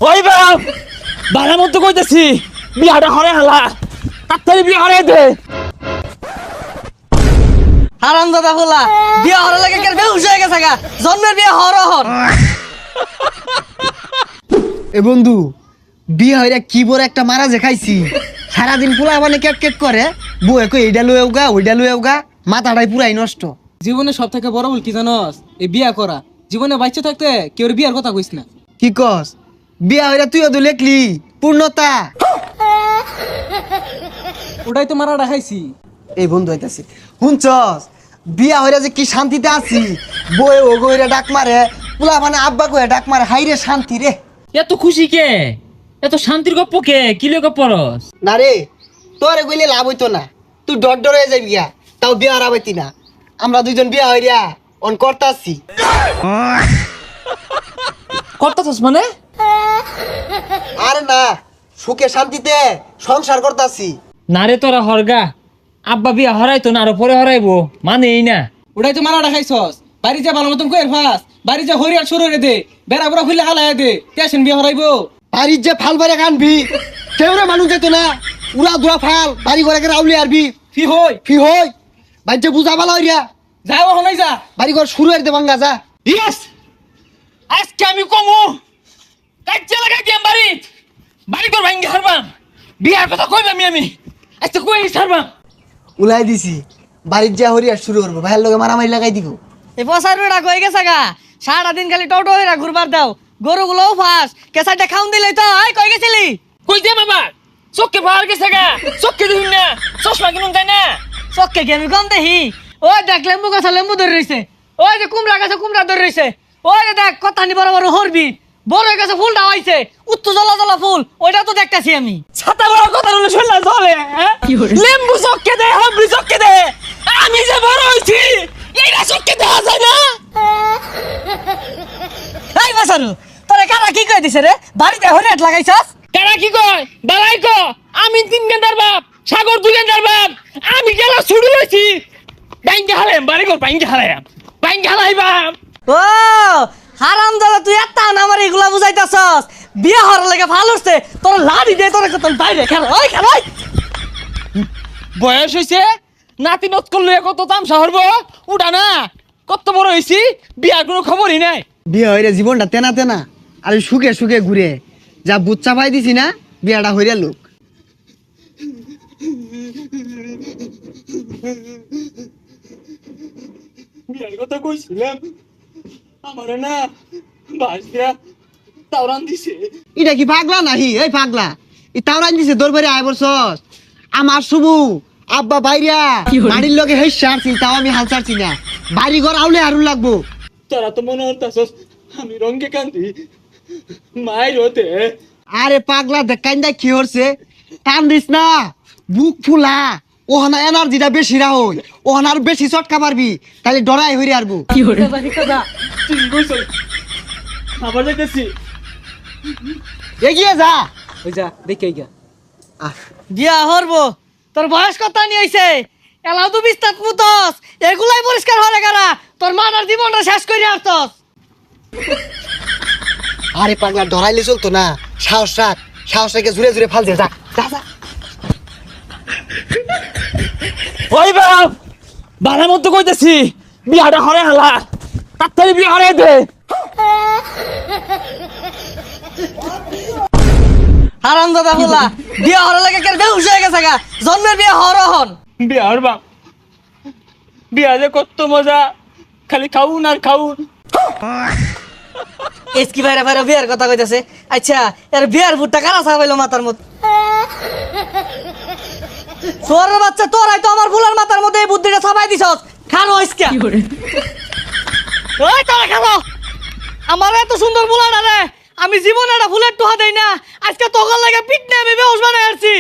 ওই বাপ বালার মতো কইতেছি বিয়াটা হরে হালা তাড়াতাড়ি বিয়া হরে দে। হারাম দাদা বলা বিয়া হওয়ার লাগে কেন বেহুশ হয়ে গেছে গা জন্মের বিয়া হর এ বন্ধু বিয়ে হইরা কি বড় একটা মারা যে খাইছি সারাদিন পোলা মানে কেক কেক করে বউ কই এইটা লয়েও গা ওইটা লয়েও গা মাথাটাই পুরাই নষ্ট। জীবনে সব থেকে বড় ভুল কি জানোস? এই বিয়া করা। জীবনে বাচ্চা থাকতে কেউ বিয়ার কথা কইস না। কি কস বিয়া হইরা তুইও তো লেখলি পূর্ণতা। ওটাই তো মারা রাখাইছি। এই বন্ধু হইতাছি শুনছস বিয়া হইরা যে কি শান্তিতে আছি বউ ও গইরা ডাক মারে পোলা মানে আব্বা কইরা ডাক মারে হাইরে শান্তি রে। এত খুশি কে এত শান্তির গপ্প কে কি লগে পরস? না রে তোরে কইলে লাভ হইতো না তুই ডর ডর হয়ে যাবি গিয়া তাও বিয়া হারাবাইতি না। আমরা দুইজন বিয়া হইরা অন করতাছি। করতাছস মানে? আরে না সুখে শান্তিতে সংসার করতাছি। না রে তোরা হরগা আব্বা বিয়া হরাইতো না আরো পরে হরাইবো মানে এই না। ওটাই তো মারা রাখাইছস। বাড়ি যা ভালো মতন কইর ফাস। বাড়ি যা হরিয়ার শুরু রে দে। বেড়া বুড়া খুলে হালায় দে। তেছেন বিয়া হরাইবো। বাড়ির যে ফাল বারে কানবি কেউ রে মানুষ যেত না উড়া দুরা ফাল বাড়ি ঘরে রাউলি আরবি ফি হই। ফি হই বাড়ি যে বুঝা ভালো হইয়া যাও হনাই যা। বাড়ি ঘর শুরু হইতে ভাঙ্গা যা। ইয়েস আজকে আমি কমু কাচ্চা লাগাই দিম বাড়ি তোর ভাঙ্গি হারবাম বিয়ার কথা কইবাম আমি আজকে কই হারবাম। উলাই দিছি বাড়ির যা হরিয়া শুরু করবো ভাইয়ের লগে মারামারি লাগাই দিব। এই বসার বেড়া কই গেছে গা সারাদিন খালি টোটো হইরা ঘুরবার দাও গরুগুলোও ফাঁস কেসাইটা খাউন দিলে তো আই কই গেছিলি? কই দে বাবা চোখে পাওয়ার গেছে গা চোখে দিন না চশমা কিনুন তাই না। চক্কে কি আমি কম দেখি? ওই দেখ লেম্বু গাছে লেম্বু ধরে রইছে, ওই যে কুমড়া গাছে কুমড়া ধরে রইছে, ওই যে দেখ কতানি বড় বড় হরবি বড় গাছে ফুলটা হইছে উত্তর জ্বলা জ্বলা ফুল ওইটা তো দেখতাছি আমি। ছাতা বড় কথা হলো শুনলা চলে লেম্বু চোখে দে হাবড়ি চোখে দে আমি যে বড় হইছি এইটা চোখে দেখা যায় না। এই বসারু তোরে কারা কি কই দিছে রে বাড়িতে হরিয়াট লাগাইছস? কারা কি কয় বালাই ক আমি 3 গেন্দার বাপ সাগর 2 গেন্দার বাপ আমি গেলা ছুড়ি লইছি বাইঙ্গা হারাম বাড়ি কর বাইঙ্গা হারাইবাম। ও হারাম দাদা তুই এত না আমার এগুলা বুঝাইতাছস বিয়া হওয়ার লাগে ভালো হচ্ছে তোর লাড়ি দে তোর কত বাইরে খেল ওই খেল ওই। বয়স হইছে নাতি নত করলে কত তামসা হরবো উঠা না কত বড় হইছি বিয়ার কোনো খবরই নাই। বিয়ে হইরে জীবনটা তেনা তেনা আর সুখে সুখে ঘুরে যা বুচ্চা পাই দিছি না বিয়াটা হইরা লোক। বিয়ার কথা কইছিলাম আমারে না বাস দিয়া তাওরান দিছে। এটা কি পাগলা নাহি এই পাগলা ই তাওরান দিছে দৌড় বাড়ি আয় বলছস আমার শুভু আব্বা বাইরিয়া বাড়ির লগে হেই সারছি তাও আমি হাল ছাড়ছি না বাড়ি ঘর আউলে আরুন লাগবো। তোরা তো মনে হতাছস আমি রঙ্গে কান্দি মায়ের হতে। আরে পাগলা দেখাইন্দা কি হরছে কান্দিস না বুক ফুলা ওহানা এনার্জিটা বেশি রাহই ওহানা আর বেশি চটকা পারবি তাহলে ডরাই হইরে আরবো। তুই কইছ আবার যাইতেছি এগিয়ে যা। ওই যা দেখে গা। বিয়া হরবো তোর বয়স কত নিয়ে হইছে এলাও তো বিস্তার পুতস এগুলাই পরিষ্কার হলে গারা তোর মানার জীবনটা শেষ করে আসতস। আরে পাগলা ডরাইলে চলতো না সাহস রাখ সাহস রেখে জুড়ে জুড়ে ফাল দে যা যা যা। ওই বাপ বালার মতো কইতেছি বিয়াটা হরে হালা তাড়াতাড়ি বিয়া হরে দে। হারাম দাদা বলা বিয়া হওয়ার লাগে কেন বেহুশ হয়ে গেছে গা জন্মের বিয়া হওয়ার হন। বিয়া হর বাপ বিয়া যে কত মজা খালি খাউন আর খাউন। এসকি ভাইরা ভাইরা বিয়ার কথা কইতাছে আচ্ছা এর বিয়ার ভুট্টা কারা ছাপাইলো মাথার মধ্যে? তোর বাচ্চা তোরাই তো আমার ফুলার মাথার মধ্যে এই বুদ্ধিটা ছাপাই দিছস খানো ইসকা ওই তোরা খাবো আমার এত সুন্দর ফুলাটা রে আমি জীবনে একটা ফুলের টোহা দেই না আজকে তোকার লাগে পিটনে আমি বেহুশ বানাই আসছি।